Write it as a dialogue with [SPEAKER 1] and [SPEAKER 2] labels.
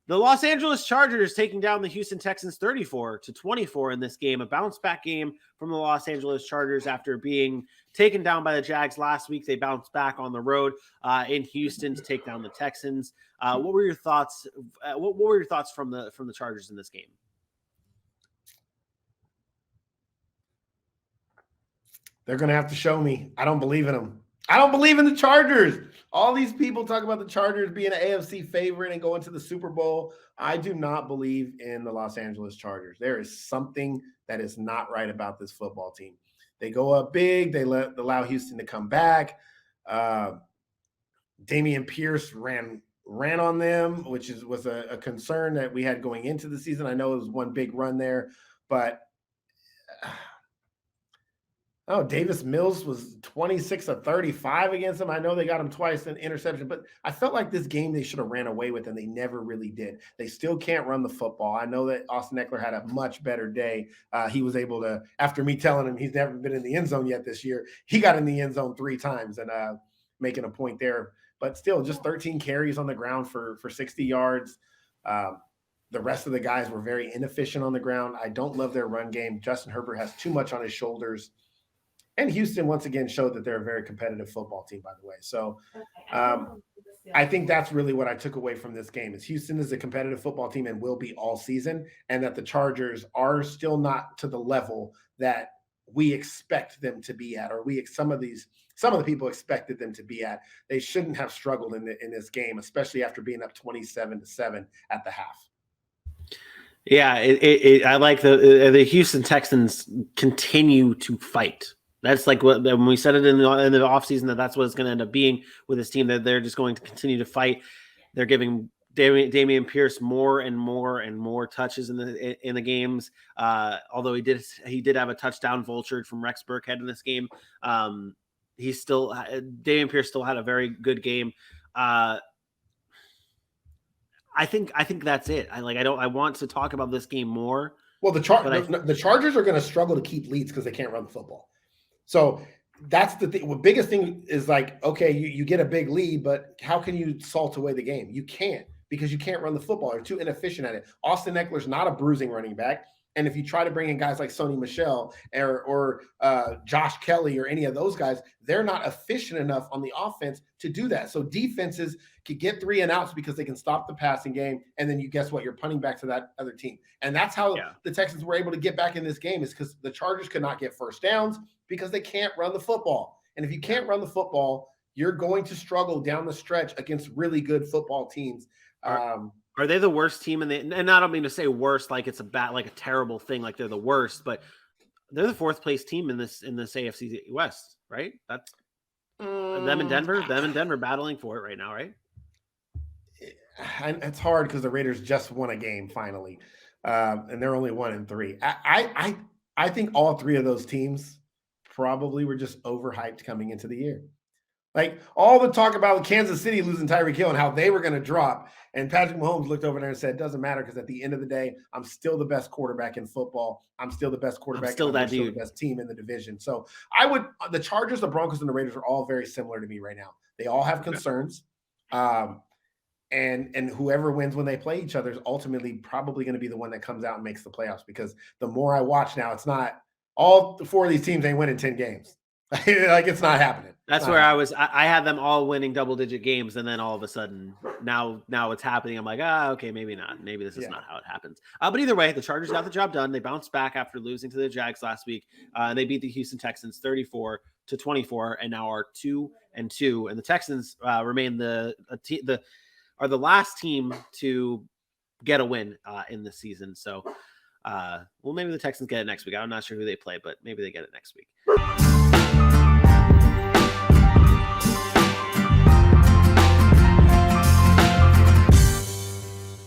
[SPEAKER 1] The Los Angeles Chargers taking down the Houston Texans 34-24 in this game, a bounce-back game from the Los Angeles Chargers after being taken down by the Jags last week. They bounced back on the road in Houston to take down the Texans. What were your thoughts? What were your thoughts from the Chargers in this game?
[SPEAKER 2] They're going to have to show me. I don't believe in them. I don't believe in the Chargers. All these people talk about the Chargers being an AFC favorite and going to the Super Bowl. I do not believe in the Los Angeles Chargers. There is something that is not right about this football team. They go up big. They allow Houston to come back. Dameon Pierce ran on them, which was a concern that we had going into the season. I know it was one big run there, but Davis Mills was 26-35 against them. I know they got him twice in interception, but I felt like this game they should have ran away with, and they never really did. They still can't run the football. I know that Austin Eckler had a much better day. He was able to, after me telling him he's never been in the end zone yet this year, he got in the end zone 3 times and making a point there. But still, just 13 carries on the ground for 60 yards. The rest of the guys were very inefficient on the ground. I don't love their run game. Justin Herbert has too much on his shoulders. And Houston, once again, showed that they're a very competitive football team, by the way. So I think that's really what I took away from this game is Houston is a competitive football team and will be all season, and that the Chargers are still not to the level that we expect them to be at, or some of the people expected them to be at. They shouldn't have struggled in this game, especially after being up 27-7 at the half.
[SPEAKER 1] Yeah, I like the Houston Texans continue to fight. That's like when we said it in the offseason that's what it's going to end up being with this team, that they're just going to continue to fight. They're giving Dameon Pierce more and more touches in the games. Although he did have a touchdown vultured from Rex Burkhead in this game. Dameon Pierce still had a very good game. I think that's it. I want to talk about this game more.
[SPEAKER 2] Well, the Chargers are going to struggle to keep leads because they can't run the football. So that's the thing. The biggest thing is like, okay, you get a big lead, but how can you salt away the game? You can't, because you can't run the football. You're too inefficient at it. Austin Eckler's not a bruising running back. And if you try to bring in guys like Sony Michel or Josh Kelly or any of those guys, they're not efficient enough on the offense to do that. So defenses could get 3 and outs because they can stop the passing game. And then guess what? You're punting back to that other team. And that's how the Texans were able to get back in this game, is because the Chargers could not get first downs because they can't run the football. And if you can't run the football, you're going to struggle down the stretch against really good football teams.
[SPEAKER 1] Are they the worst team and I don't mean to say worst like it's a terrible thing, like they're the worst, but they're the 4th place team in this AFC West, right? That's them and Denver battling for it right now, right?
[SPEAKER 2] It's hard because the Raiders just won a game finally, and they're only 1-3. I think all 3 of those teams probably were just overhyped coming into the year. Like all the talk about Kansas City losing Tyreek Hill and how they were going to drop, and Patrick Mahomes looked over there and said, "It doesn't matter, because at the end of the day, I'm still the best quarterback in football. I'm still the best quarterback.
[SPEAKER 1] Still the
[SPEAKER 2] best team in the division." So the Chargers, the Broncos, and the Raiders are all very similar to me right now. They all have concerns, and whoever wins when they play each other is ultimately probably going to be the one that comes out and makes the playoffs. Because the more I watch now, it's not all 4 of these teams ain't winning 10 games. Like it's not happening.
[SPEAKER 1] That's where I had them all winning double-digit games, and then all of a sudden, now it's happening. I'm like, okay, maybe not. Maybe this is not how it happens. But either way, the Chargers got the job done. They bounced back after losing to the Jags last week. They beat the Houston Texans 34-24, and now are 2-2. And the Texans remain the last team to get a win in the season. So, maybe the Texans get it next week. I'm not sure who they play, but maybe they get it next week.